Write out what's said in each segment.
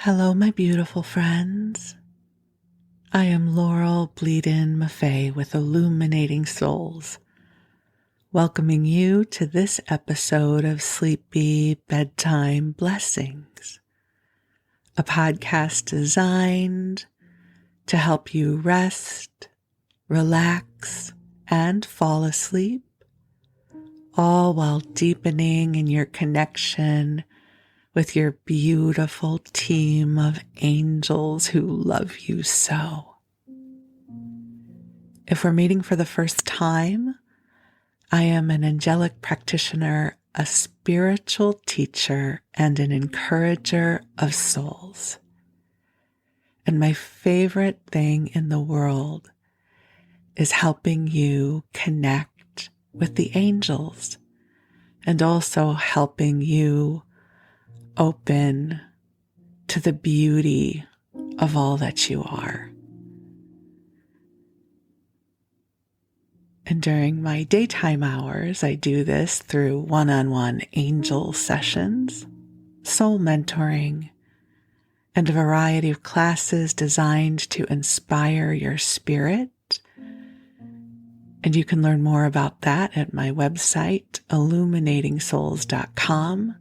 Hello, my beautiful friends. I am Laurel Bleadon-Maffei with Illuminating Souls, welcoming you to this episode of Sleepy Bedtime Blessings, a podcast designed to help you rest, relax, and fall asleep, all while deepening in your connection with your beautiful team of angels who love you so. If we're meeting for the first time, I am an angelic practitioner, a spiritual teacher, and an encourager of souls. And my favorite thing in the world is helping you connect with the angels and also helping you open to the beauty of all that you are. And during my daytime hours, I do this through one-on-one angel sessions, soul mentoring, and a variety of classes designed to inspire your spirit. And you can learn more about that at my website, illuminatingsouls.com,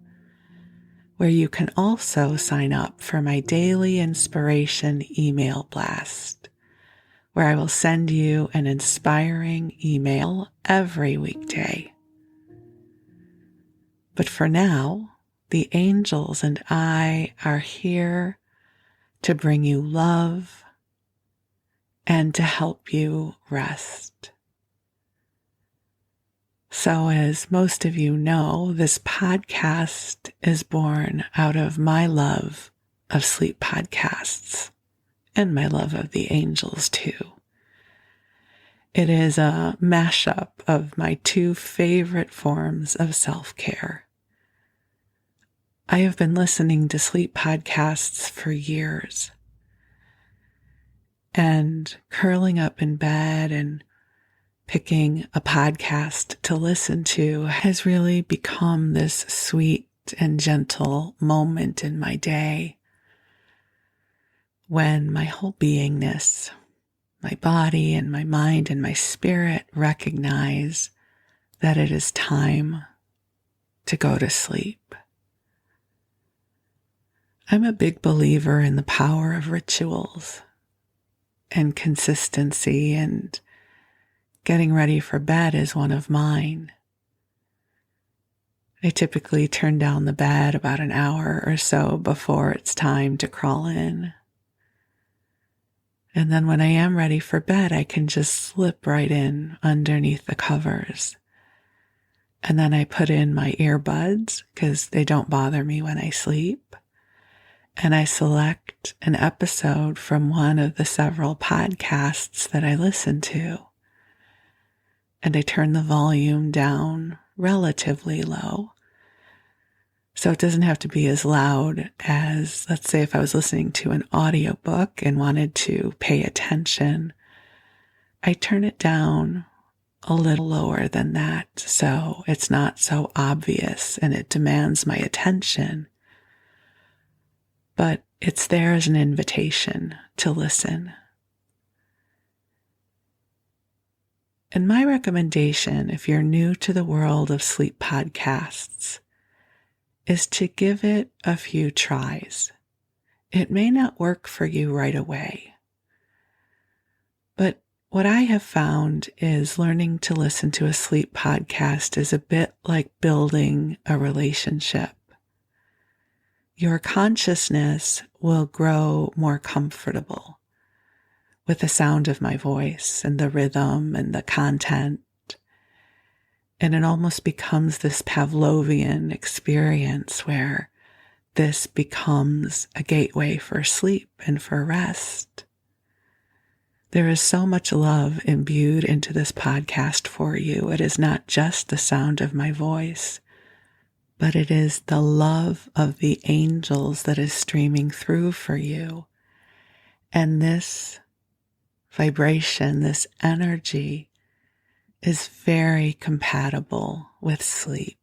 where you can also sign up for my daily inspiration email blast, where I will send you an inspiring email every weekday. But for now, the angels and I are here to bring you love and to help you rest. So as most of you know, this podcast is born out of my love of sleep podcasts and my love of the angels too. It is a mashup of my two favorite forms of self-care. I have been listening to sleep podcasts for years, and curling up in bed and picking a podcast to listen to has really become this sweet and gentle moment in my day when my whole beingness, my body and my mind and my spirit recognize that it is time to go to sleep. I'm a big believer in the power of rituals and consistency, and getting ready for bed is one of mine. I typically turn down the bed about an hour or so before it's time to crawl in. And then when I am ready for bed, I can just slip right in underneath the covers. And then I put in my earbuds because they don't bother me when I sleep. And I select an episode from one of the several podcasts that I listen to. And I turn the volume down relatively low, so it doesn't have to be as loud as, let's say, if I was listening to an audiobook and wanted to pay attention, I turn it down a little lower than that so it's not so obvious and it demands my attention. But it's there as an invitation to listen. And my recommendation, if you're new to the world of sleep podcasts, is to give it a few tries. It may not work for you right away. But what I have found is learning to listen to a sleep podcast is a bit like building a relationship. Your consciousness will grow more comfortable with the sound of my voice and the rhythm and the content. And it almost becomes this Pavlovian experience where this becomes a gateway for sleep and for rest. There is so much love imbued into this podcast for you. It is not just the sound of my voice, but it is the love of the angels that is streaming through for you. And this vibration, this energy is very compatible with sleep.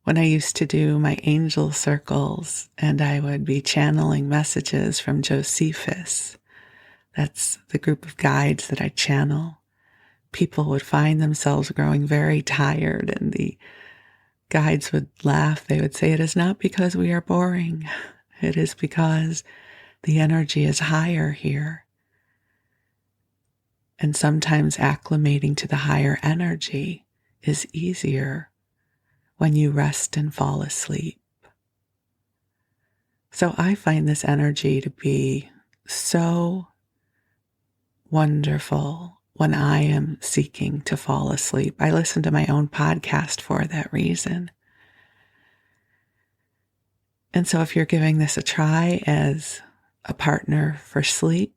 when I used to do my angel circles and I would be channeling messages from Josephus, that's the group of guides that I channel, people would find themselves growing very tired and the guides would laugh. They would say, "It is not because we are boring. It is because the energy is higher here." And sometimes acclimating to the higher energy is easier when you rest and fall asleep. So I find this energy to be so wonderful when I am seeking to fall asleep. I listen to my own podcast for that reason. And so if you're giving this a try as a partner for sleep,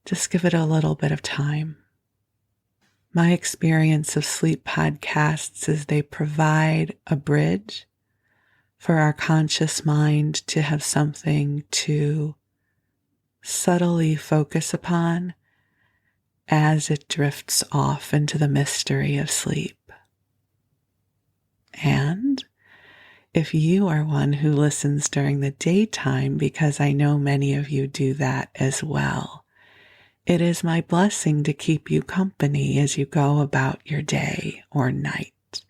just give it a little bit of time. My experience of sleep podcasts is they provide a bridge for our conscious mind to have something to subtly focus upon as it drifts off into the mystery of sleep. And if you are one who listens during the daytime, because I know many of you do that as well, it is my blessing to keep you company as you go about your day or night.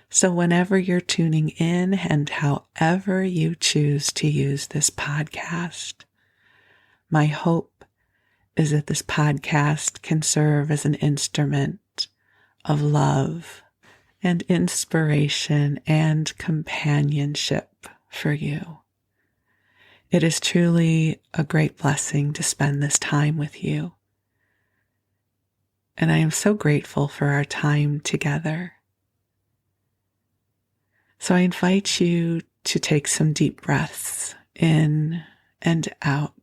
So whenever you're tuning in and however you choose to use this podcast, my hope is that this podcast can serve as an instrument of love and inspiration and companionship for you. It is truly a great blessing to spend this time with you. And I am so grateful for our time together. So I invite you to take some deep breaths in and out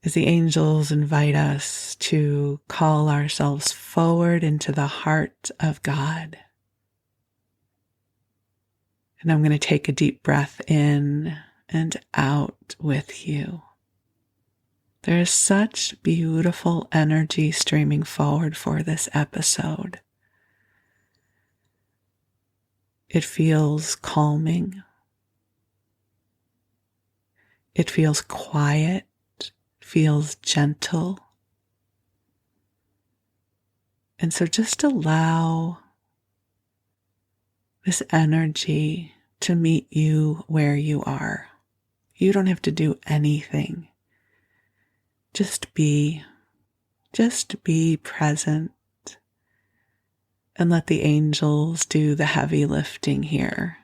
as the angels invite us to call ourselves forward into the heart of God. And I'm going to take a deep breath in and out with you. There is such beautiful energy streaming forward for this episode. It feels calming. It feels quiet, feels gentle. And so just allow this energy to meet you where you are. You don't have to do anything. Just be present and let the angels do the heavy lifting here.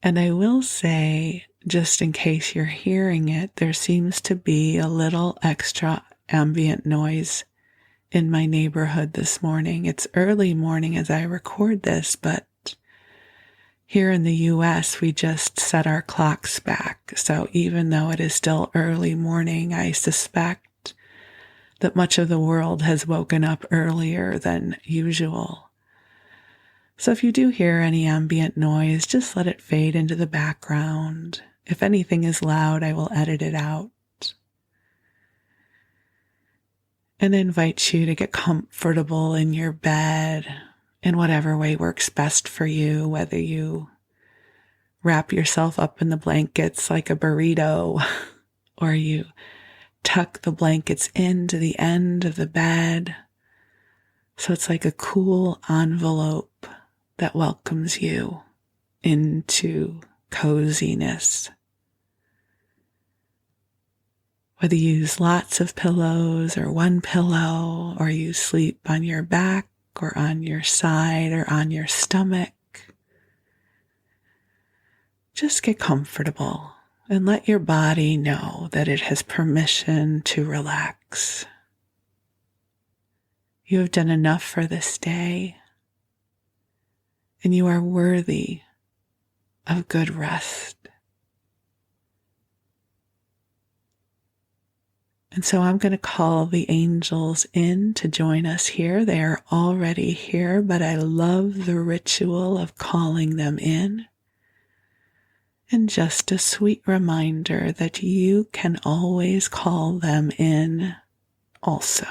And I will say, just in case you're hearing it, there seems to be a little extra ambient noise in my neighborhood this morning. It's early morning as I record this, but here in the US, we just set our clocks back. So even though it is still early morning, I suspect that much of the world has woken up earlier than usual. So if you do hear any ambient noise, just let it fade into the background. If anything is loud, I will edit it out. And invite you to get comfortable in your bed in whatever way works best for you, whether you wrap yourself up in the blankets like a burrito or you tuck the blankets into the end of the bed so it's like a cool envelope that welcomes you into coziness. Whether you use lots of pillows or one pillow, or you sleep on your back or on your side or on your stomach, just get comfortable and let your body know that it has permission to relax. You have done enough for this day, and you are worthy of good rest. And so I'm going to call the angels in to join us here. They are already here, but I love the ritual of calling them in. And just a sweet reminder that you can always call them in also.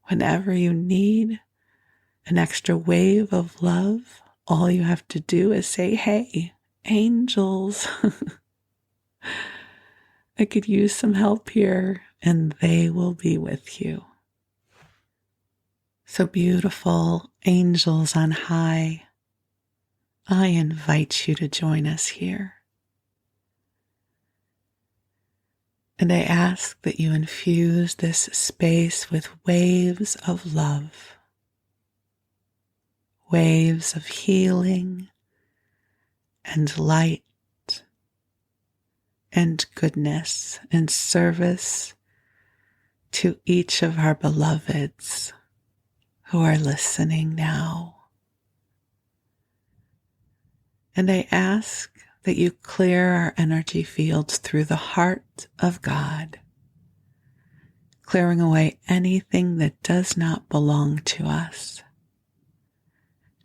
Whenever you need an extra wave of love, all you have to do is say, hey, angels, I could use some help here, and they will be with you. So beautiful, angels on high, I invite you to join us here. And I ask that you infuse this space with waves of love, waves of healing and light and goodness and service to each of our beloveds who are listening now. And I ask that you clear our energy fields through the heart of God, clearing away anything that does not belong to us,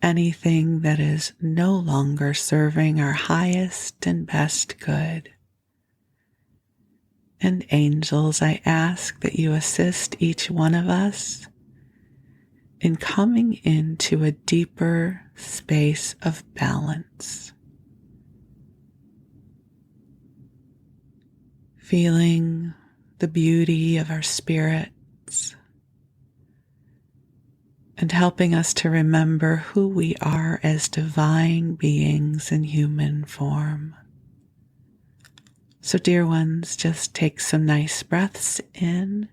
anything that is no longer serving our highest and best good. And angels, I ask that you assist each one of us in coming into a deeper space of balance, feeling the beauty of our spirits and helping us to remember who we are as divine beings in human form. So, dear ones, just take some nice breaths in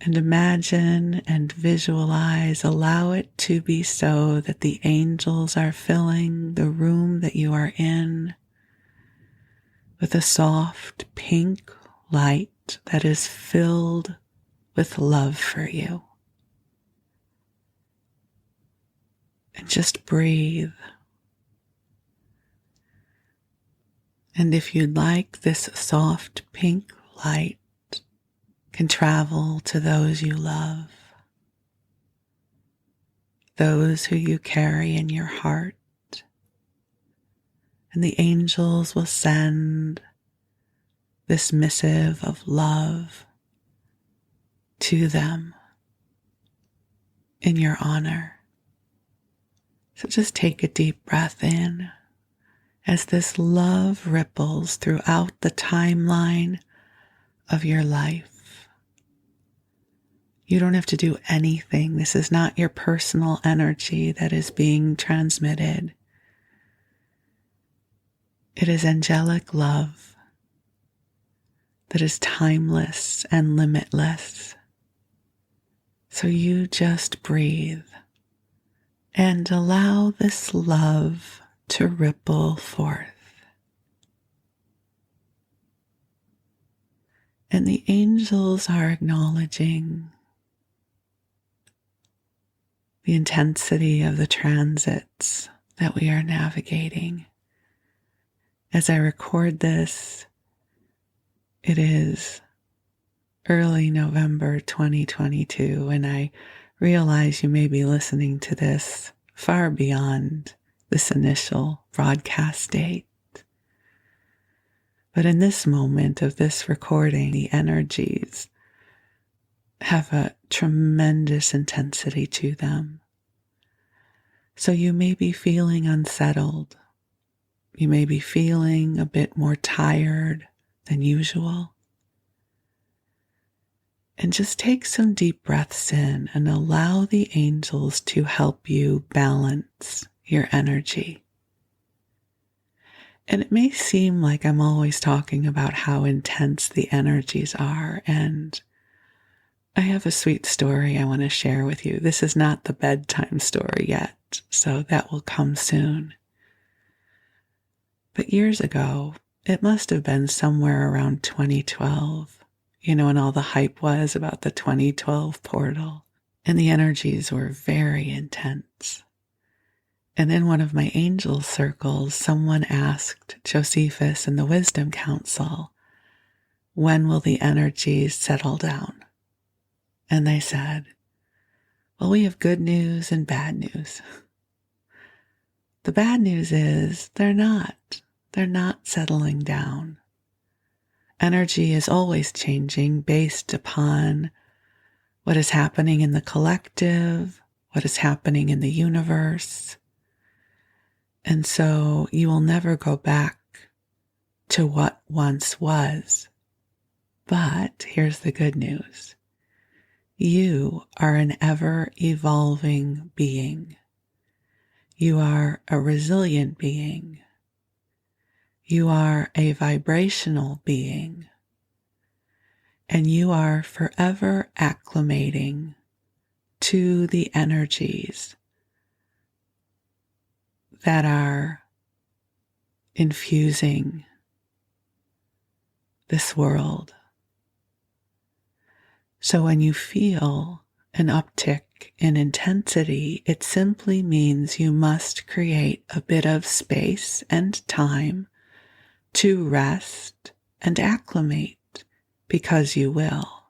and imagine and visualize, allow it to be so that the angels are filling the room that you are in with a soft pink light that is filled with love for you. And just breathe. And if you'd like, this soft pink light can travel to those you love, those who you carry in your heart. And the angels will send this missive of love to them in your honor. So just take a deep breath in as this love ripples throughout the timeline of your life. You don't have to do anything. This is not your personal energy that is being transmitted. It is angelic love that is timeless and limitless. So you just breathe and allow this love to ripple forth. And the angels are acknowledging the intensity of the transits that we are navigating. As I record this, it is early November 2022, and I realize you may be listening to this far beyond this initial broadcast date. But in this moment of this recording, the energies have a tremendous intensity to them. So you may be feeling unsettled. You may be feeling a bit more tired than usual. And just take some deep breaths in and allow the angels to help you balance your energy. And it may seem like I'm always talking about how intense the energies are, and I have a sweet story I want to share with you. This is not the bedtime story yet, so that will come soon. But years ago, it must have been somewhere around 2012, when all the hype was about the 2012 portal, and the energies were very intense. And in one of my angel circles, someone asked Josephus and the Wisdom Council, when will the energies settle down? And they said, well, we have good news and bad news. The bad news is they're not settling down. Energy is always changing based upon what is happening in the collective, what is happening in the universe. And so you will never go back to what once was. But here's the good news. You are an ever-evolving being. You are a resilient being. You are a vibrational being. And you are forever acclimating to the energies that are infusing this world. So when you feel an uptick in intensity, it simply means you must create a bit of space and time to rest and acclimate, because you will.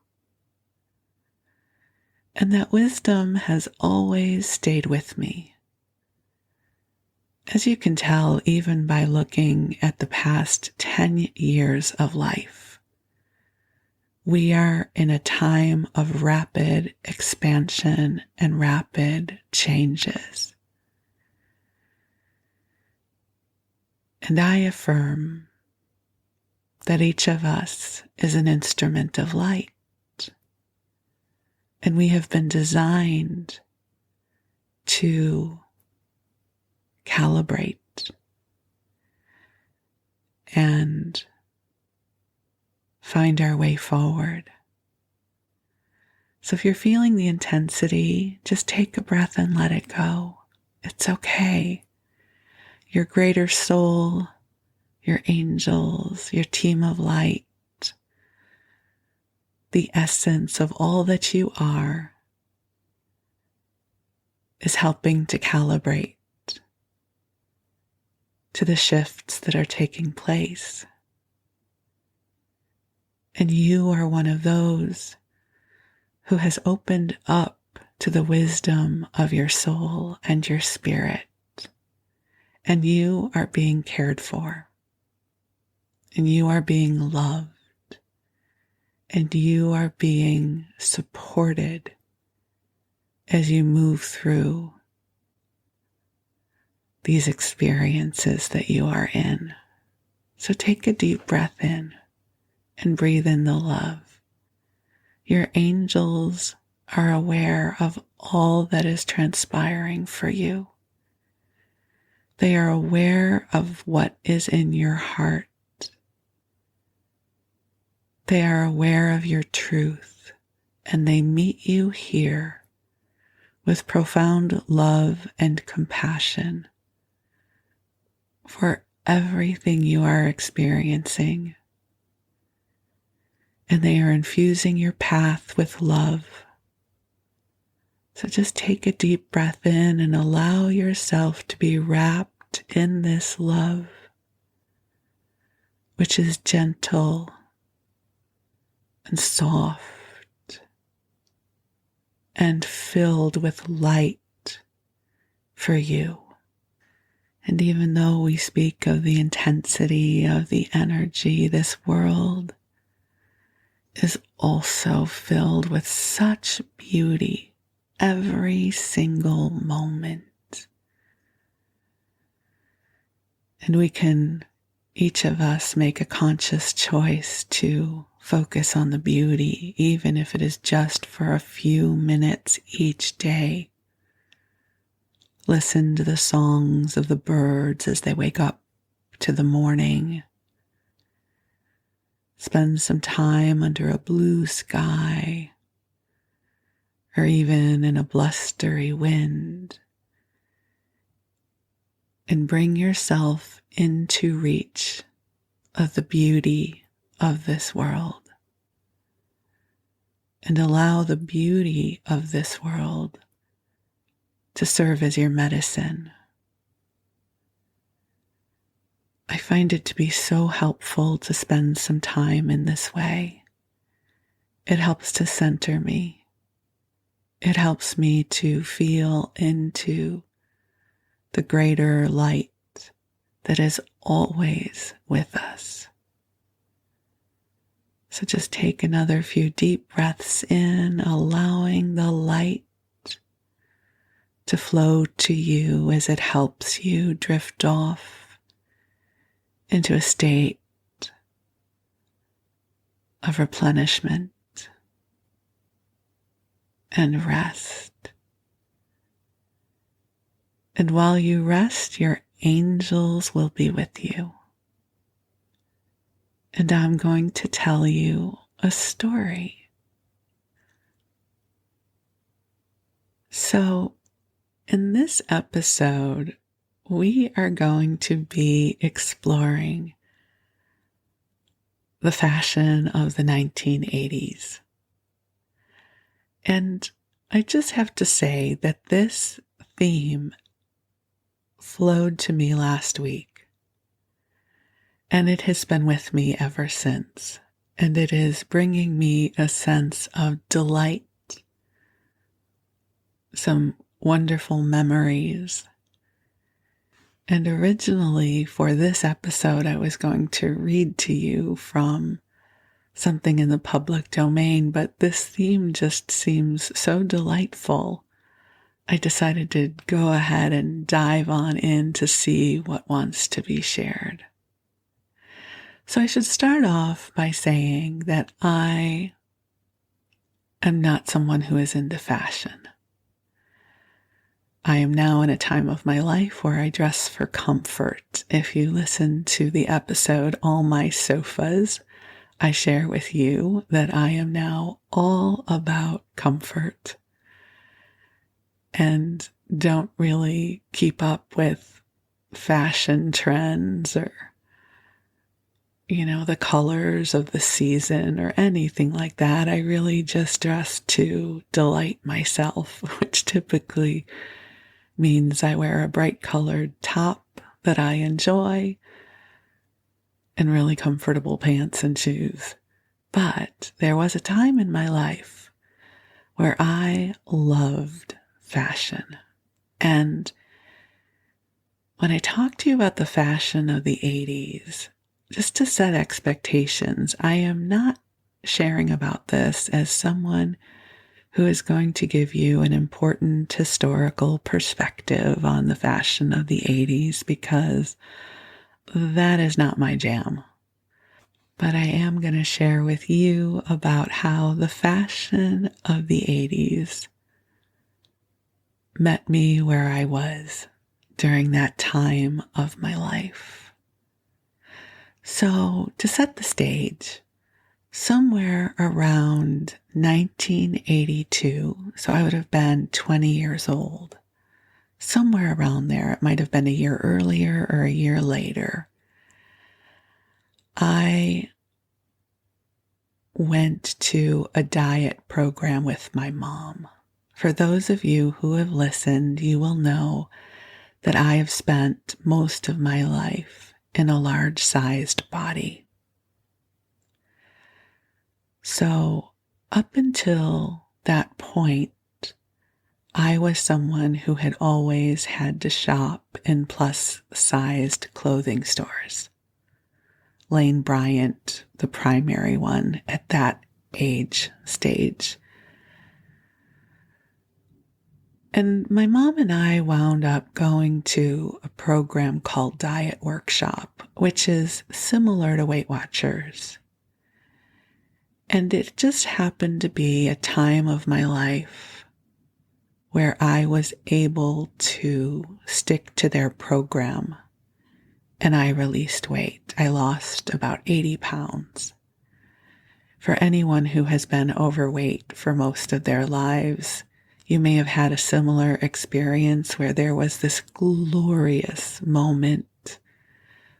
And that wisdom has always stayed with me. As you can tell, even by looking at the past 10 years of life, we are in a time of rapid expansion and rapid changes. And I affirm that each of us is an instrument of light, and we have been designed to calibrate and find our way forward. So if you're feeling the intensity, just take a breath and let it go. It's okay. Your greater soul, your angels, your team of light, the essence of all that you are, is helping to calibrate to the shifts that are taking place. And you are one of those who has opened up to the wisdom of your soul and your spirit. And you are being cared for. And you are being loved. And you are being supported as you move through these experiences that you are in. So take a deep breath in and breathe in the love. Your angels are aware of all that is transpiring for you. They are aware of what is in your heart. They are aware of your truth, and they meet you here with profound love and compassion for everything you are experiencing. And they are infusing your path with love. So just take a deep breath in and allow yourself to be wrapped in this love, which is gentle and soft and filled with light for you. And even though we speak of the intensity of the energy, this world is also filled with such beauty every single moment. And we can, each of us, make a conscious choice to focus on the beauty, even if it is just for a few minutes each day. Listen to the songs of the birds as they wake up to the morning. Spend some time under a blue sky, or even in a blustery wind, and bring yourself into reach of the beauty of this world, and allow the beauty of this world to serve as your medicine. I find it to be so helpful to spend some time in this way. It helps to center me. It helps me to feel into the greater light that is always with us. So just take another few deep breaths in, allowing to flow to you as it helps you drift off into a state of replenishment and rest. And while you rest, your angels will be with you. And I'm going to tell you a story. So, in this episode, we are going to be exploring the fashion of the 1980s. And I just have to say that this theme flowed to me last week, and it has been with me ever since. And it is bringing me a sense of delight, some wonderful memories. And originally for this episode, I was going to read to you from something in the public domain, but this theme just seems so delightful. I decided to go ahead and dive on in to see what wants to be shared. So I should start off by saying that I am not someone who is into fashion. I am now in a time of my life where I dress for comfort. If you listen to the episode, All My Sofas, I share with you that I am now all about comfort and don't really keep up with fashion trends or, the colors of the season or anything like that. I really just dress to delight myself, which typically means I wear a bright colored top that I enjoy and really comfortable pants and shoes. But there was a time in my life where I loved fashion. And when I talk to you about the fashion of the 80s, just to set expectations, I am not sharing about this as someone who is going to give you an important historical perspective on the fashion of the 80s, because that is not my jam. But I am going to share with you about how the fashion of the 80s met me where I was during that time of my life. So, to set the stage, somewhere around 1982, so I would have been 20 years old, somewhere around there, it might have been a year earlier or a year later, I went to a diet program with my mom. For those of you who have listened, you will know that I have spent most of my life in a large-sized body. So up until that point, I was someone who had always had to shop in plus-sized clothing stores. Lane Bryant, the primary one at that age stage. And my mom and I wound up going to a program called Diet Workshop, which is similar to Weight Watchers. And it just happened to be a time of my life where I was able to stick to their program, and I released weight. I lost about 80 pounds. For anyone who has been overweight for most of their lives, you may have had a similar experience where there was this glorious moment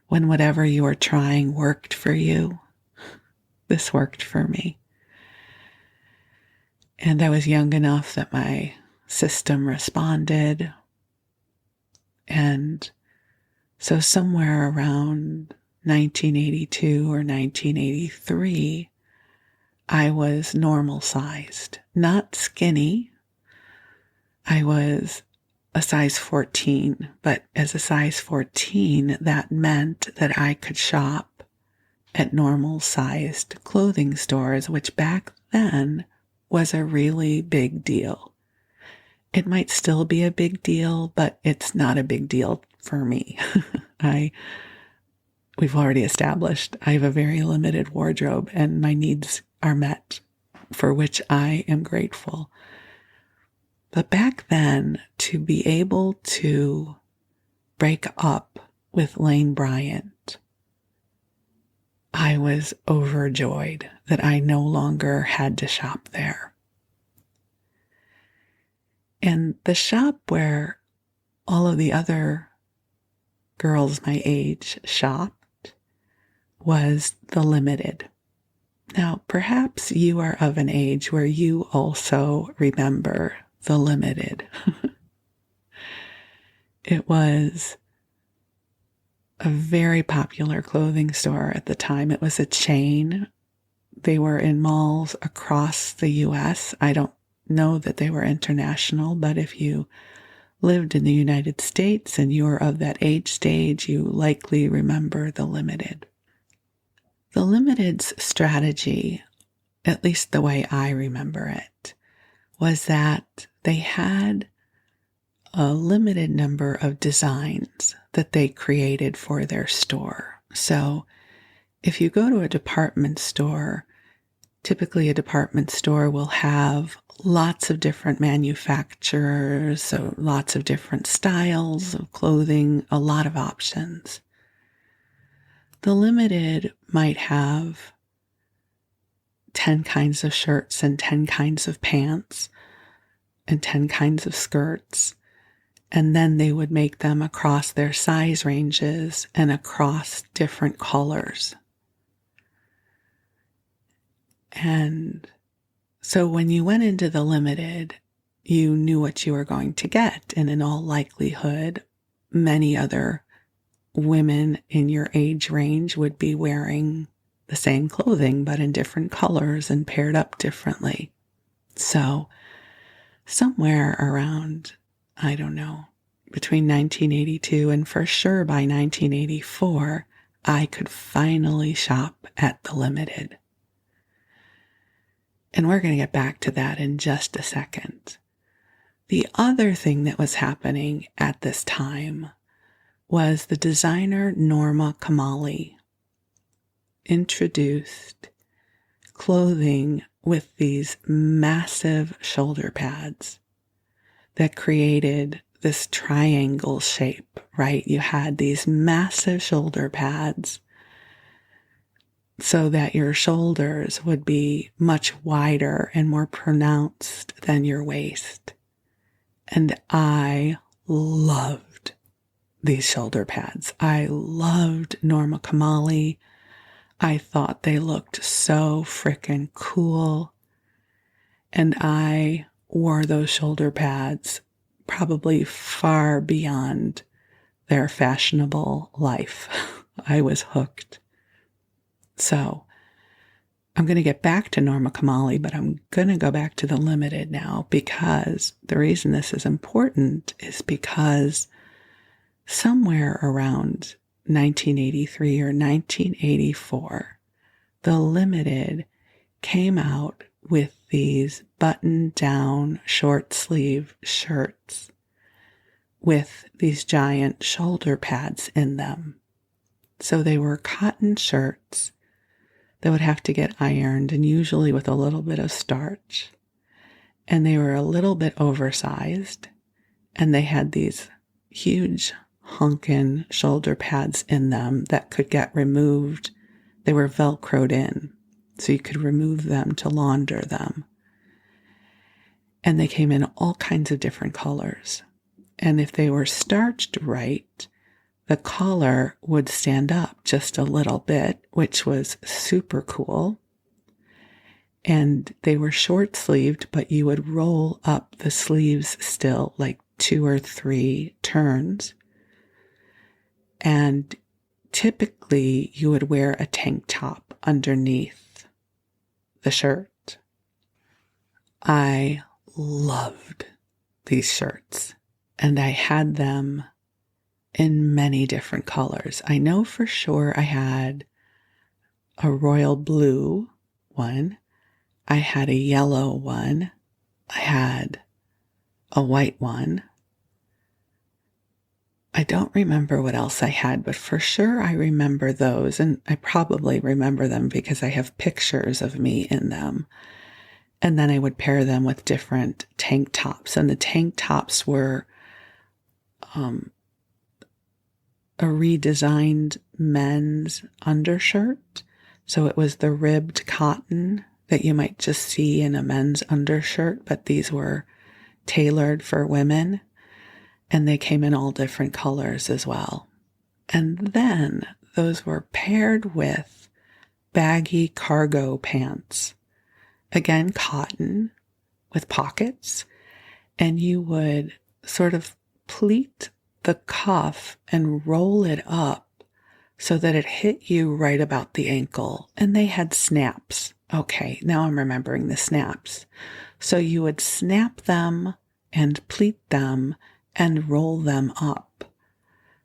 when whatever you were trying worked for you. This worked for me. And I was young enough that my system responded. And so somewhere around 1982 or 1983, I was normal sized, not skinny. I was a size 14, but as a size 14, that meant that I could shop at normal sized clothing stores, which back then was a really big deal. It might still be a big deal, but it's not a big deal for me. We've already established I have a very limited wardrobe and my needs are met, for which I am grateful. But back then, to be able to break up with Lane Bryant, I was overjoyed that I no longer had to shop there. And the shop where all of the other girls my age shopped was the Limited. Now, perhaps you are of an age where you also remember the Limited. It was a very popular clothing store at the time. It was a chain. They were in malls across the U.S. I don't know that they were international, but if you lived in the United States and you were of that age stage, you likely remember the Limited. The Limited's strategy, at least the way I remember it, was that they had a limited number of designs that they created for their store. So if you go to a department store, typically a department store will have lots of different manufacturers, so lots of different styles of clothing, a lot of options. The Limited might have 10 kinds of shirts and 10 kinds of pants and 10 kinds of skirts. And then they would make them across their size ranges and across different colors. And so when you went into the Limited, you knew what you were going to get. And in all likelihood, many other women in your age range would be wearing the same clothing, but in different colors and paired up differently. So somewhere around, I don't know, between 1982 and for sure by 1984, I could finally shop at the Limited. And we're going to get back to that in just a second. The other thing that was happening at this time was the designer Norma Kamali introduced clothing with these massive shoulder pads that created this triangle shape, right? You had these massive shoulder pads so that your shoulders would be much wider and more pronounced than your waist. And I loved these shoulder pads. I loved Norma Kamali. I thought they looked so frickin' cool. And I wore those shoulder pads probably far beyond their fashionable life. I was hooked. So I'm going to get back to Norma Kamali, but I'm going to go back to the Limited now, because the reason this is important is because somewhere around 1983 or 1984, the Limited came out with these button-down short-sleeve shirts with these giant shoulder pads in them. So they were cotton shirts that would have to get ironed, and usually with a little bit of starch. And they were a little bit oversized, and they had these huge honkin' shoulder pads in them that could get removed. They were Velcroed in, so you could remove them to launder them. And they came in all kinds of different colors. And if they were starched right, the collar would stand up just a little bit, which was super cool. And they were short-sleeved, but you would roll up the sleeves still, like 2 or 3 turns. And typically you would wear a tank top underneath the shirt. I loved these shirts, and I had them in many different colors. I know for sure I had a royal blue one. I had a yellow one. I had a white one. I don't remember what else I had, but for sure I remember those, and I probably remember them because I have pictures of me in them. And then I would pair them with different tank tops, and the tank tops were a redesigned men's undershirt. So it was the ribbed cotton that you might just see in a men's undershirt, but these were tailored for women, and they came in all different colors as well. And then those were paired with baggy cargo pants, again cotton with pockets, and you would sort of pleat the cuff and roll it up so that it hit you right about the ankle. And they had snaps. Okay, now I'm remembering the snaps. So you would snap them and pleat them and roll them up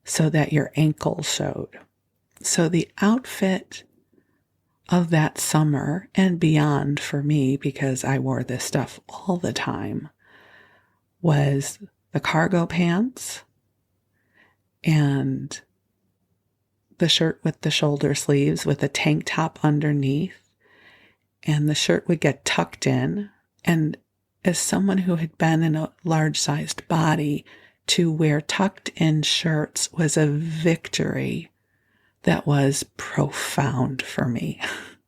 so that your ankle showed. So the outfit of that summer and beyond for me, because I wore this stuff all the time, was the cargo pants and the shirt with the shoulder sleeves with a tank top underneath, and the shirt would get tucked in. And as someone who had been in a large-sized body, to wear tucked-in shirts was a victory that was profound for me.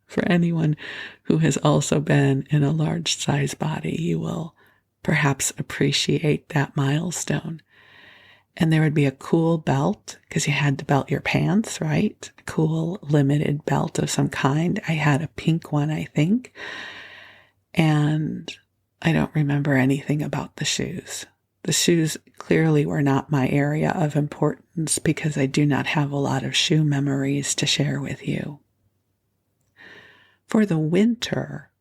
For anyone who has also been in a large-sized body, you will perhaps appreciate that milestone. And there would be a cool belt, because you had to belt your pants, right? A cool limited belt of some kind. I had a pink one, I think. And I don't remember anything about the shoes. The shoes clearly were not my area of importance because I do not have a lot of shoe memories to share with you. For the winter,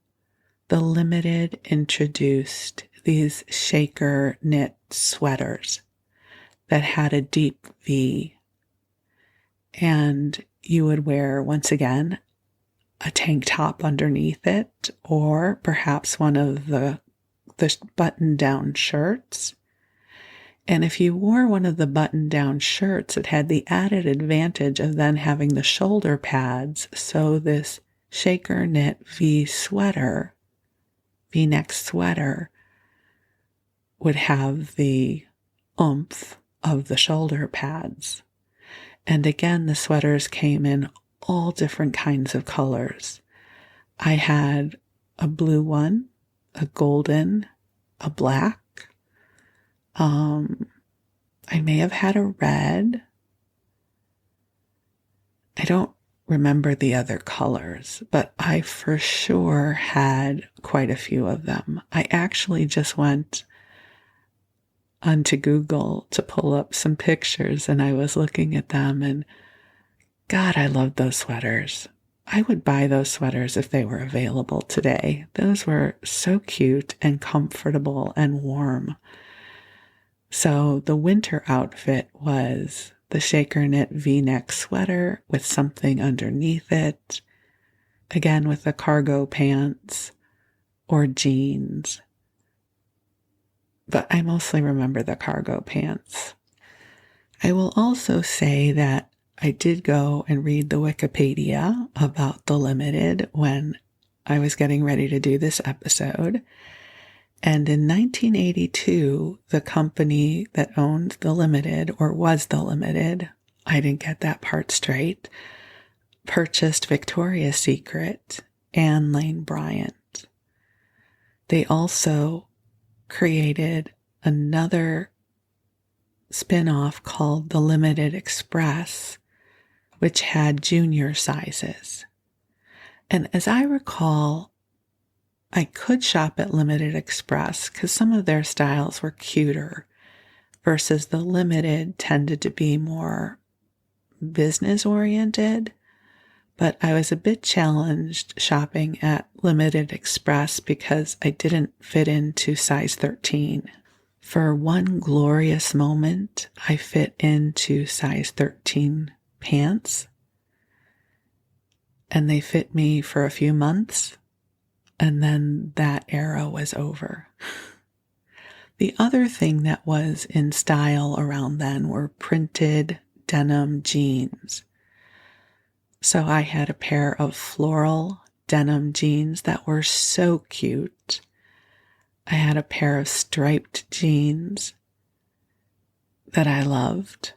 the Limited introduced these shaker knit sweaters that had a deep V, and you would wear, once again, a tank top underneath it, or perhaps one of the button-down shirts. And if you wore one of the button-down shirts, it had the added advantage of then having the shoulder pads, so this shaker knit V-neck sweater, would have the oomph of the shoulder pads. And again, the sweaters came in all different kinds of colors. I had a blue one, a golden, a black. I may have had a red. I don't remember the other colors, but I for sure had quite a few of them. I actually just went onto Google to pull up some pictures, and I was looking at them, and God, I loved those sweaters. I would buy those sweaters if they were available today. Those were so cute and comfortable and warm. So the winter outfit was the shaker knit V-neck sweater with something underneath it, again with the cargo pants or jeans. But I mostly remember the cargo pants. I will also say that I did go and read the Wikipedia about the Limited when I was getting ready to do this episode. And in 1982, the company that owned the Limited, or was the Limited, I didn't get that part straight, purchased Victoria's Secret and Lane Bryant. They also created another spin-off called the Limited Express, which had junior sizes. And as I recall, I could shop at Limited Express because some of their styles were cuter versus the Limited tended to be more business-oriented. But I was a bit challenged shopping at Limited Express because I didn't fit into size 13. For one glorious moment, I fit into size 13 pants, and they fit me for a few months, and then that era was over. The other thing that was in style around then were printed denim jeans. So I had a pair of floral denim jeans that were so cute. I had a pair of striped jeans that I loved.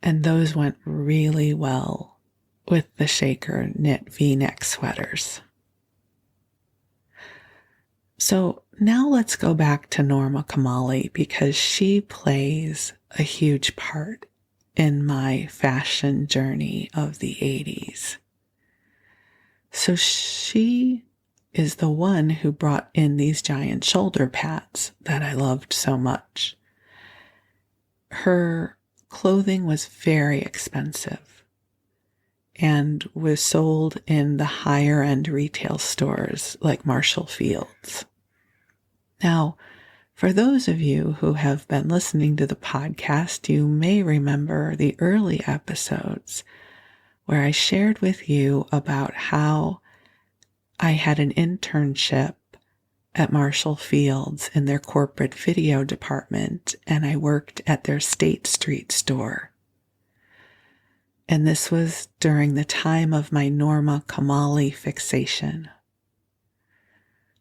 And those went really well with the shaker knit V-neck sweaters. So now let's go back to Norma Kamali, because she plays a huge part in my fashion journey of the 80s. So she is the one who brought in these giant shoulder pads that I loved so much. Her clothing was very expensive and was sold in the higher end retail stores like Marshall Field's. Now, for those of you who have been listening to the podcast, you may remember the early episodes where I shared with you about how I had an internship at Marshall Field's in their corporate video department, and I worked at their State Street store. And this was during the time of my Norma Kamali fixation.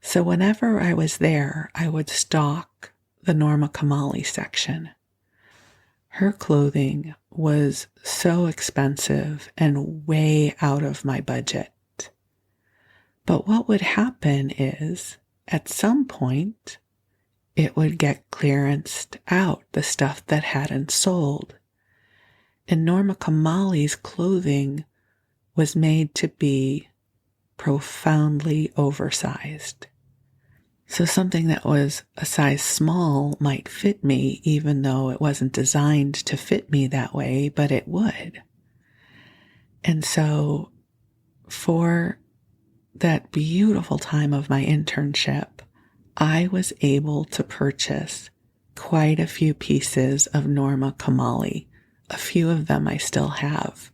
So whenever I was there, I would stalk the Norma Kamali section. Her clothing was so expensive and way out of my budget. But what would happen is, at some point, it would get clearanced out, the stuff that hadn't sold. And Norma Kamali's clothing was made to be profoundly oversized. So something that was a size small might fit me, even though it wasn't designed to fit me that way, but it would. And so for that beautiful time of my internship, I was able to purchase quite a few pieces of Norma Kamali. A few of them I still have.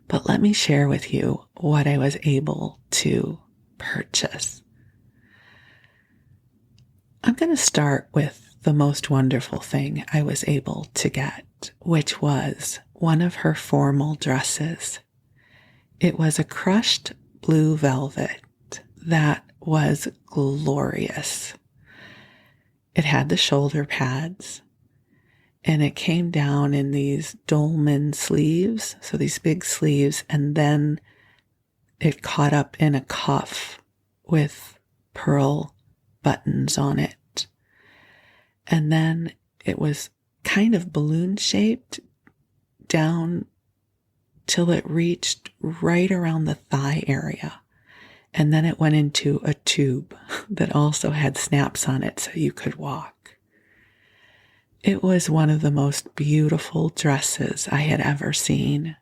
But let me share with you what I was able to purchase. I'm going to start with the most wonderful thing I was able to get, which was one of her formal dresses. It was a crushed blue velvet that was glorious. It had the shoulder pads, and it came down in these dolman sleeves, so these big sleeves, and then it caught up in a cuff with pearl buttons on it. And then it was kind of balloon shaped down till it reached right around the thigh area. And then it went into a tube that also had snaps on it so you could walk. It was one of the most beautiful dresses I had ever seen.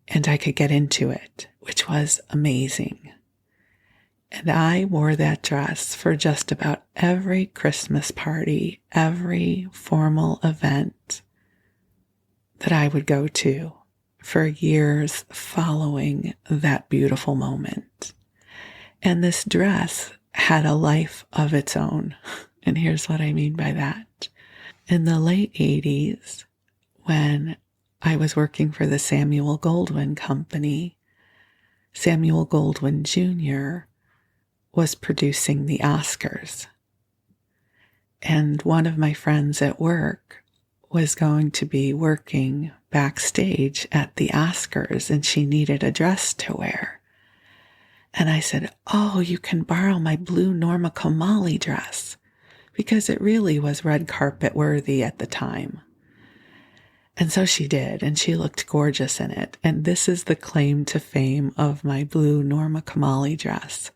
And I could get into it, which was amazing. And I wore that dress for just about every Christmas party, every formal event that I would go to for years following that beautiful moment. And this dress had a life of its own. And here's what I mean by that. In the late 80s, when I was working for the Samuel Goldwyn Company, Samuel Goldwyn Jr. was producing the Oscars. And one of my friends at work was going to be working backstage at the Oscars, and she needed a dress to wear. And I said, "Oh, you can borrow my blue Norma Kamali dress," because it really was red carpet worthy at the time. And so she did, and she looked gorgeous in it. And this is the claim to fame of my blue Norma Kamali dress.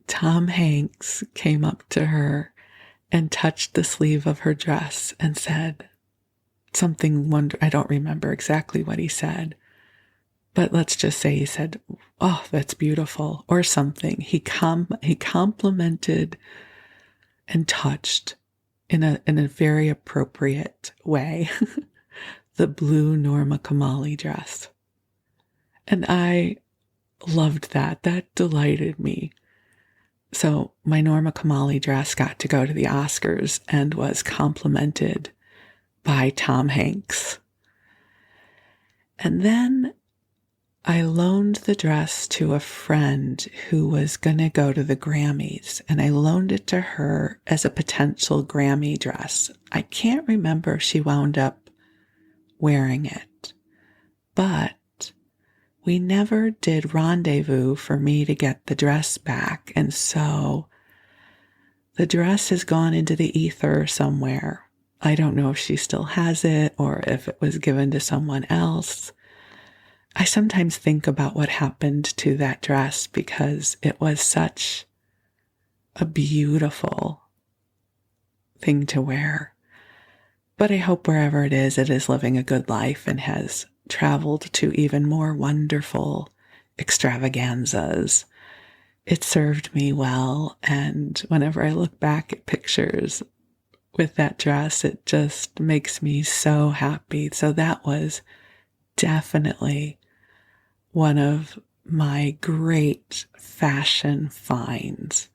Tom Hanks came up to her and touched the sleeve of her dress and said something I don't remember exactly what he said, but let's just say he said, "Oh, that's beautiful," or something. He complimented and touched in a very appropriate way the blue Norma Kamali dress. And I loved that. That delighted me. So my Norma Kamali dress got to go to the Oscars and was complimented by Tom Hanks. And then I loaned the dress to a friend who was going to go to the Grammys, and I loaned it to her as a potential Grammy dress. I can't remember if she wound up wearing it, but we never did rendezvous for me to get the dress back, and so the dress has gone into the ether somewhere. I don't know if she still has it or if it was given to someone else. I sometimes think about what happened to that dress because it was such a beautiful thing to wear. But I hope wherever it is living a good life and has traveled to even more wonderful extravaganzas. It served me well, and whenever I look back at pictures with that dress, it just makes me so happy. So that was definitely one of my great fashion finds.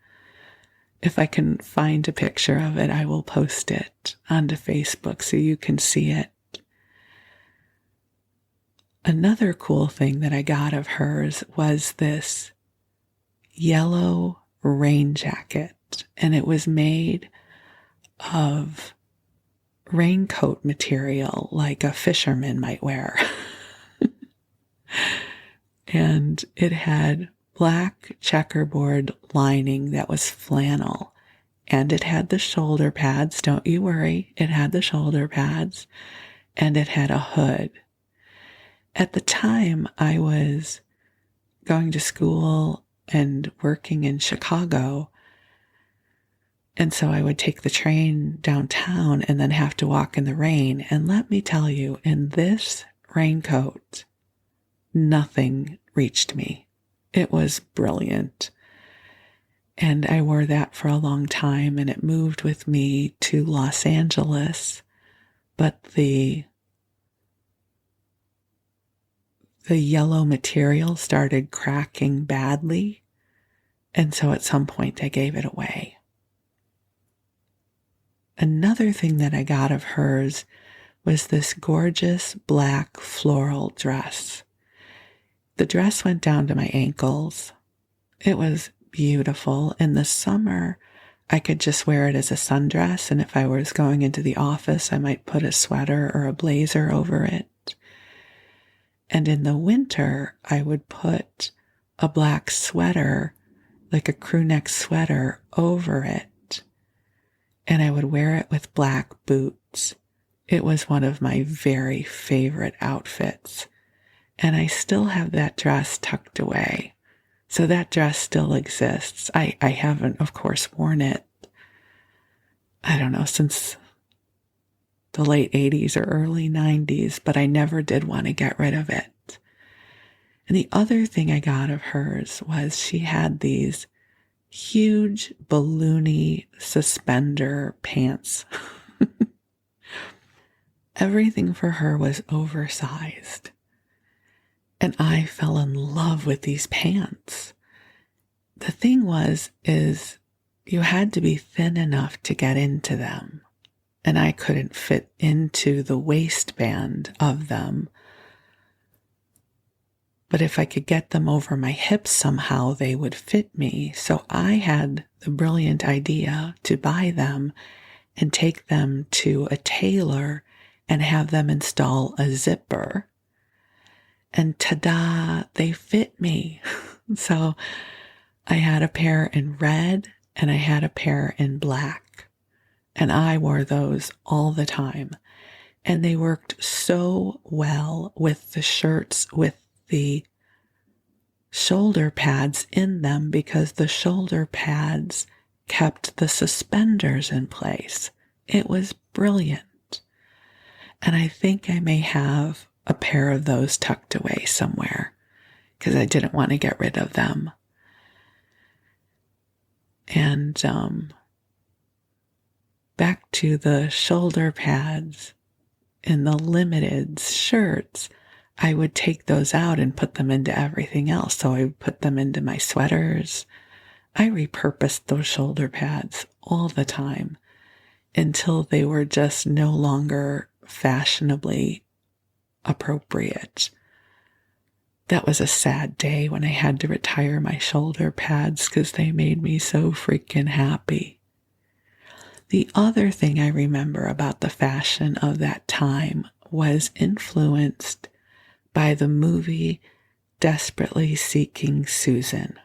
If I can find a picture of it, I will post it onto Facebook so you can see it. Another cool thing that I got of hers was this yellow rain jacket, and it was made of raincoat material like a fisherman might wear. And it had black checkerboard lining that was flannel. And it had the shoulder pads. Don't you worry. It had the shoulder pads. And it had a hood. At the time, I was going to school and working in Chicago. And so I would take the train downtown and then have to walk in the rain. And let me tell you, in this raincoat, nothing reached me. It was brilliant. And I wore that for a long time, and it moved with me to Los Angeles. But the yellow material started cracking badly. And so at some point I gave it away. Another thing that I got of hers was this gorgeous black floral dress. The dress went down to my ankles. It was beautiful. In the summer, I could just wear it as a sundress, and if I was going into the office, I might put a sweater or a blazer over it. And in the winter, I would put a black sweater, like a crew neck sweater, over it. And I would wear it with black boots. It was one of my very favorite outfits. And I still have that dress tucked away. So that dress still exists. I haven't, of course, worn it, I don't know, since the late 80s or early 90s, but I never did want to get rid of it. And the other thing I got of hers was she had these huge balloony suspender pants. Everything for her was oversized. And I fell in love with these pants. The thing is you had to be thin enough to get into them. And I couldn't fit into the waistband of them. But if I could get them over my hips somehow, they would fit me. So I had the brilliant idea to buy them and take them to a tailor and have them install a zipper. And ta-da, they fit me. So I had a pair in red and I had a pair in black. And I wore those all the time. And they worked so well with the shirts with the shoulder pads in them because the shoulder pads kept the suspenders in place. It was brilliant. And I think I may have a pair of those tucked away somewhere because I didn't want to get rid of them. And back to the shoulder pads in the limited shirts, I would take those out and put them into everything else. So I would put them into my sweaters. I repurposed those shoulder pads all the time until they were just no longer fashionably appropriate. That was a sad day when I had to retire my shoulder pads because they made me so freaking happy. The other thing I remember about the fashion of that time was influenced by the movie Desperately Seeking Susan,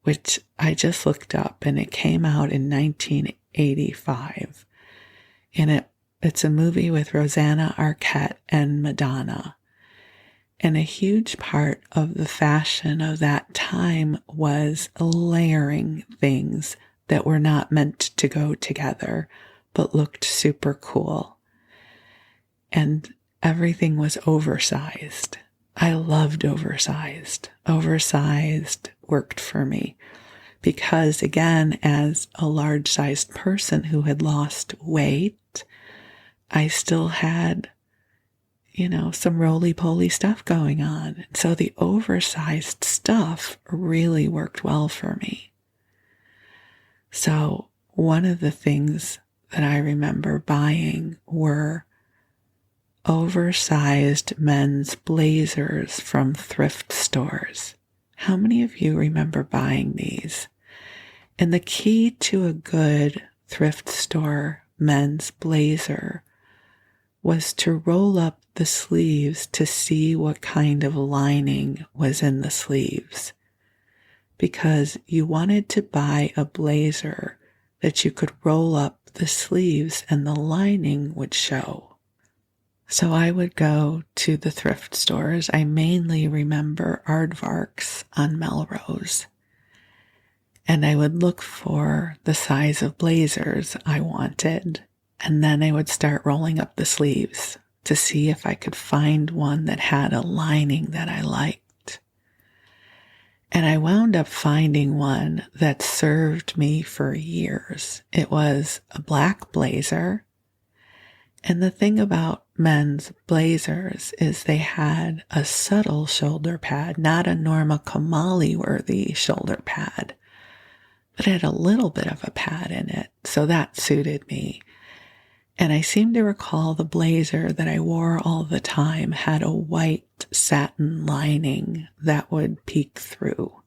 which I just looked up, and it came out in 1985. And it's a movie with Rosanna Arquette and Madonna. And a huge part of the fashion of that time was layering things that were not meant to go together, but looked super cool. And everything was oversized. I loved oversized. Oversized worked for me because, again, as a large-sized person who had lost weight, I still had, some roly-poly stuff going on. So the oversized stuff really worked well for me. So one of the things that I remember buying were oversized men's blazers from thrift stores. How many of you remember buying these? And the key to a good thrift store men's blazer was to roll up the sleeves to see what kind of lining was in the sleeves, because you wanted to buy a blazer that you could roll up the sleeves and the lining would show. So I would go to the thrift stores. I mainly remember Aardvark's on Melrose. And I would look for the size of blazers I wanted. And then I would start rolling up the sleeves to see if I could find one that had a lining that I liked. And I wound up finding one that served me for years. It was a black blazer. And the thing about men's blazers is they had a subtle shoulder pad, not a Norma Kamali worthy shoulder pad, but it had a little bit of a pad in it. So that suited me. And I seem to recall the blazer that I wore all the time had a white satin lining that would peek through.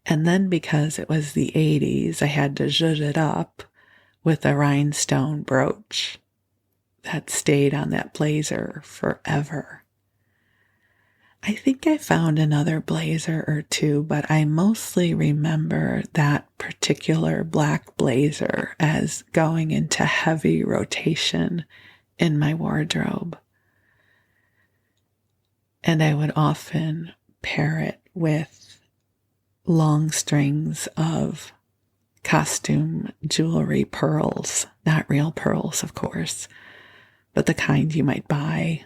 And then because it was the 80s, I had to zhuzh it up with a rhinestone brooch that stayed on that blazer forever. I think I found another blazer or two, but I mostly remember that particular black blazer as going into heavy rotation in my wardrobe. And I would often pair it with long strings of costume jewelry pearls, not real pearls, of course, but the kind you might buy,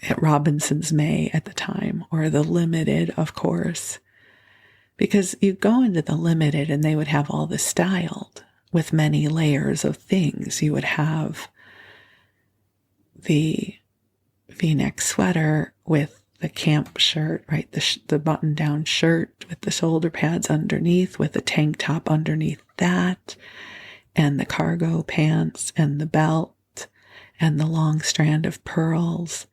at Robinson's May at the time, or the Limited, of course, because you go into the Limited and they would have all this styled with many layers of things. You would have the V-neck sweater with the camp shirt, right? The button-down shirt with the shoulder pads underneath, with the tank top underneath that, and the cargo pants and the belt and the long strand of pearls.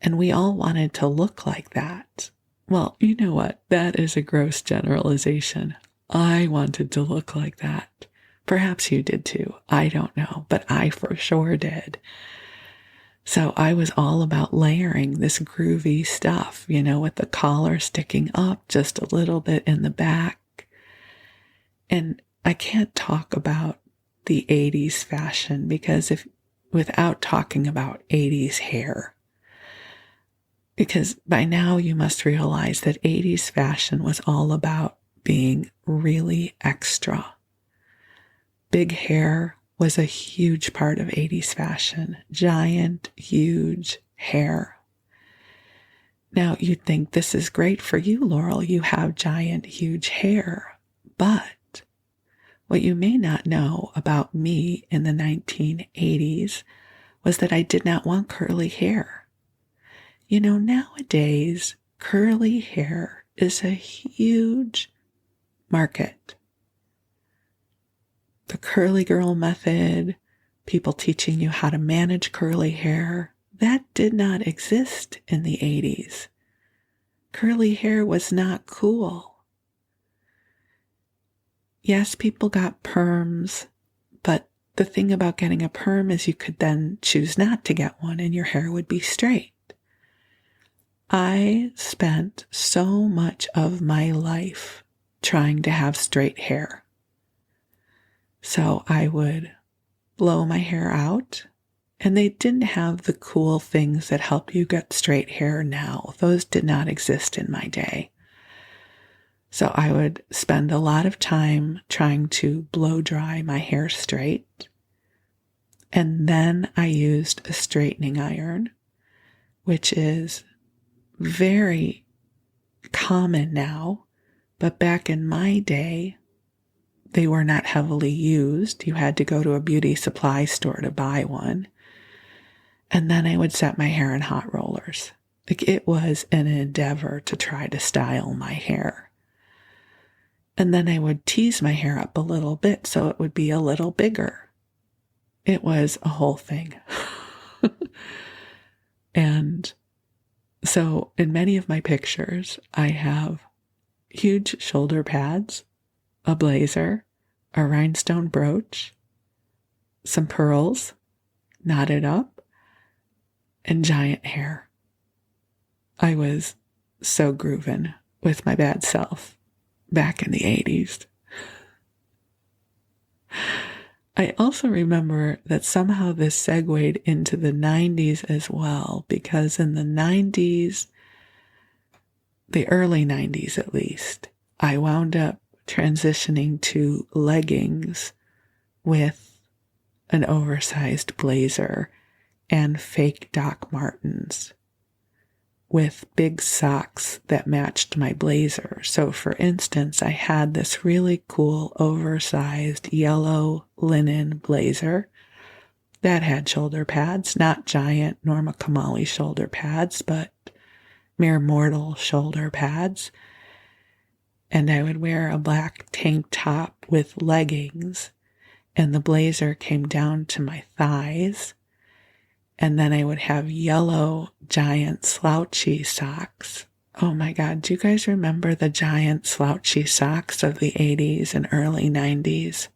And we all wanted to look like that. Well, you know what? That is a gross generalization. I wanted to look like that. Perhaps you did too. I don't know, but I for sure did. So I was all about layering this groovy stuff, with the collar sticking up just a little bit in the back. And I can't talk about the 80s fashion without talking about 80s hair. Because by now you must realize that 80s fashion was all about being really extra. Big hair was a huge part of 80s fashion. Giant, huge hair. Now you'd think this is great for you, Laurel. You have giant, huge hair. But what you may not know about me in the 1980s was that I did not want curly hair. Nowadays, curly hair is a huge market. The curly girl method, people teaching you how to manage curly hair, that did not exist in the 80s. Curly hair was not cool. Yes, people got perms, but the thing about getting a perm is you could then choose not to get one and your hair would be straight. I spent so much of my life trying to have straight hair. So I would blow my hair out, and they didn't have the cool things that help you get straight hair now. Those did not exist in my day. So I would spend a lot of time trying to blow dry my hair straight. And then I used a straightening iron, which is very common now, but back in my day, they were not heavily used. You had to go to a beauty supply store to buy one. And then I would set my hair in hot rollers. Like, it was an endeavor to try to style my hair. And then I would tease my hair up a little bit so it would be a little bigger. It was a whole thing. And so in many of my pictures, I have huge shoulder pads, a blazer, a rhinestone brooch, some pearls, knotted up, and giant hair. I was so groovin' with my bad self back in the 80s. I also remember that somehow this segued into the 90s as well, because in the 90s, the early 90s at least, I wound up transitioning to leggings with an oversized blazer and fake Doc Martens with big socks that matched my blazer. So for instance, I had this really cool oversized yellow linen blazer that had shoulder pads, not giant Norma Kamali shoulder pads, but mere mortal shoulder pads. And I would wear a black tank top with leggings, and the blazer came down to my thighs. And then I would have yellow giant slouchy socks. Oh my God, do you guys remember the giant slouchy socks of the 80s and early 90s?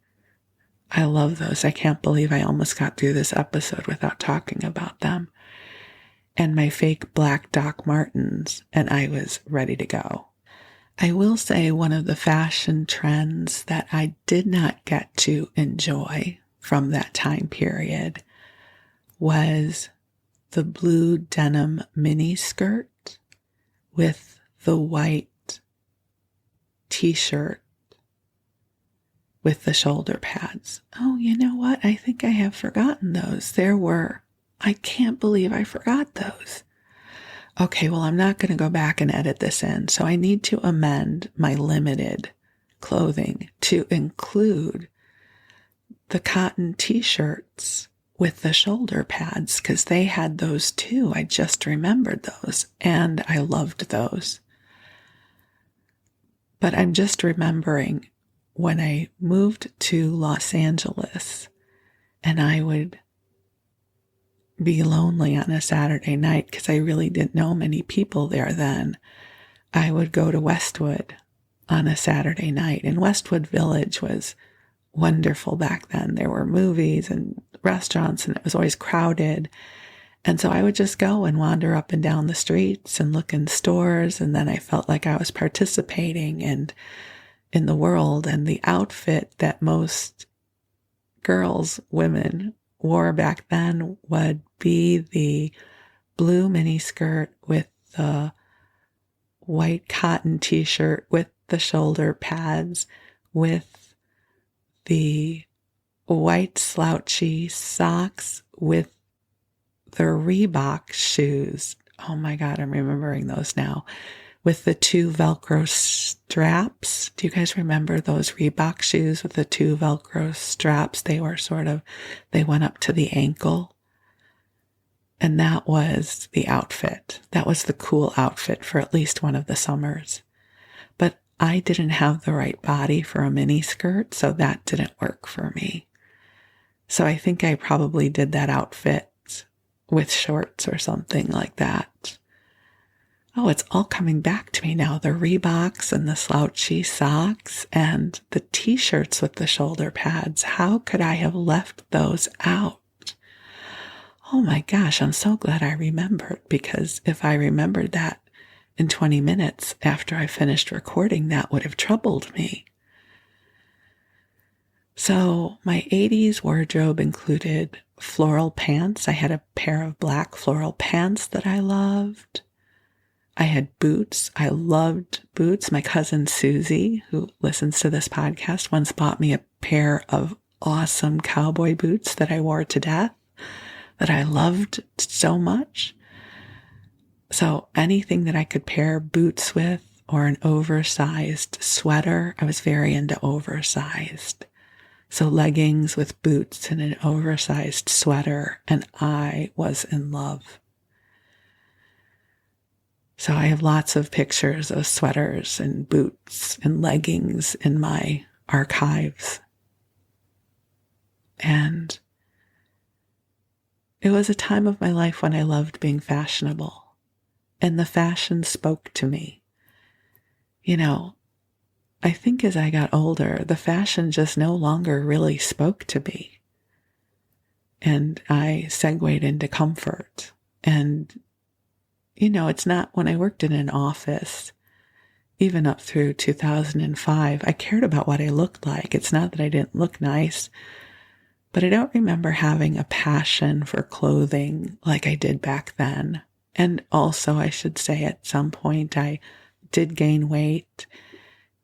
I love those. I can't believe I almost got through this episode without talking about them. And my fake black Doc Martens, and I was ready to go. I will say one of the fashion trends that I did not get to enjoy from that time period was the blue denim mini skirt with the white t-shirt with the shoulder pads. Oh, you know what? I think I have forgotten those. I can't believe I forgot those. Okay, well, I'm not going to go back and edit this in, so I need to amend my limited clothing to include the cotton t-shirts with the shoulder pads, because they had those too. I just remembered those, and I loved those. But I'm just remembering when I moved to Los Angeles, and I would be lonely on a Saturday night because I really didn't know many people there then. I would go to Westwood on a Saturday night, and Westwood Village was wonderful back then. There were movies and restaurants, and it was always crowded. And so I would just go and wander up and down the streets and look in stores, and then I felt like I was participating in the world. And the outfit that most girls, women, wore back then would be the blue miniskirt with the white cotton t-shirt with the shoulder pads, with the white slouchy socks, with the Reebok shoes. Oh my God, I'm remembering those now. With the two Velcro straps. Do you guys remember those Reebok shoes with the two Velcro straps? They went up to the ankle. And that was the outfit. That was the cool outfit for at least one of the summers. I didn't have the right body for a mini skirt, so that didn't work for me. So I think I probably did that outfit with shorts or something like that. Oh, it's all coming back to me now. The Reeboks and the slouchy socks and the t-shirts with the shoulder pads. How could I have left those out? Oh my gosh, I'm so glad I remembered, because if I remembered that in 20 minutes after I finished recording, that would have troubled me. So my 80s wardrobe included floral pants. I had a pair of black floral pants that I loved. I had boots. I loved boots. My cousin Susie, who listens to this podcast, once bought me a pair of awesome cowboy boots that I wore to death, that I loved so much. So anything that I could pair boots with, or an oversized sweater, I was very into oversized. So leggings with boots and an oversized sweater, and I was in love. So I have lots of pictures of sweaters and boots and leggings in my archives. And it was a time of my life when I loved being fashionable, and the fashion spoke to me. You know, I think as I got older, the fashion just no longer really spoke to me. And I segued into comfort. And, you know, it's not, when I worked in an office, even up through 2005, I cared about what I looked like. It's not that I didn't look nice, but I don't remember having a passion for clothing like I did back then. And also, I should say, at some point, I did gain weight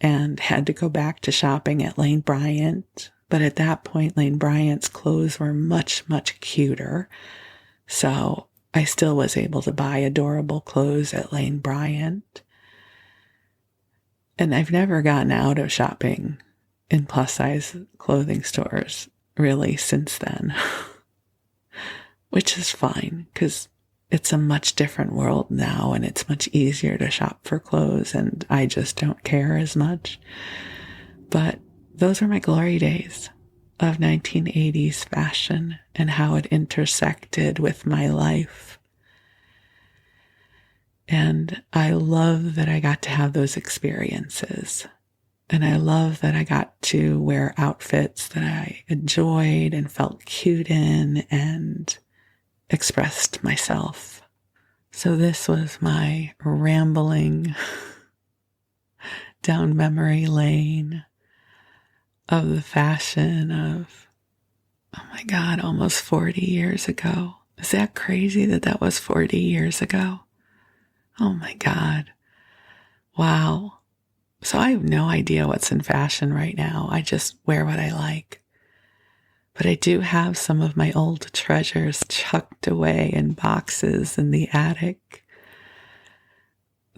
and had to go back to shopping at Lane Bryant. But at that point, Lane Bryant's clothes were much, much cuter. So I still was able to buy adorable clothes at Lane Bryant. And I've never gotten out of shopping in plus-size clothing stores, really, since then. Which is fine, because it's a much different world now, and it's much easier to shop for clothes, and I just don't care as much. But those are my glory days of 1980s fashion and how it intersected with my life. And I love that I got to have those experiences. And I love that I got to wear outfits that I enjoyed and felt cute in and expressed myself. So this was my rambling down memory lane of the fashion of, oh my God, almost 40 years ago. Is that crazy that that was 40 years ago? Oh my God. Wow. So I have no idea what's in fashion right now. I just wear what I like. But I do have some of my old treasures chucked away in boxes in the attic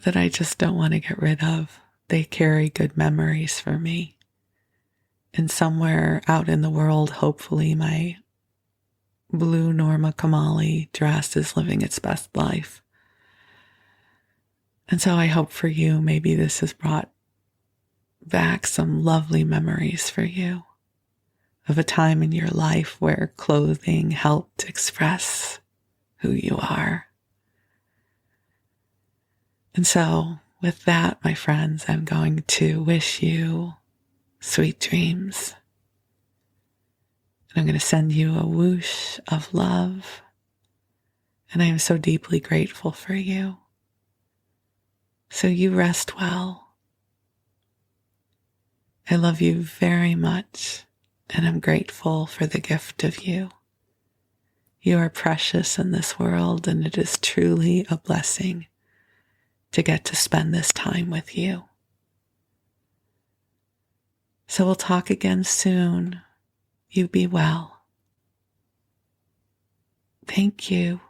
that I just don't want to get rid of. They carry good memories for me. And somewhere out in the world, hopefully my blue Norma Kamali dress is living its best life. And so I hope for you, maybe this has brought back some lovely memories for you of a time in your life where clothing helped express who you are. And so with that, my friends, I'm going to wish you sweet dreams. And I'm going to send you a whoosh of love. And I am so deeply grateful for you. So you rest well. I love you very much, and I'm grateful for the gift of you. You are precious in this world, and it is truly a blessing to get to spend this time with you. So we'll talk again soon. You be well. Thank you.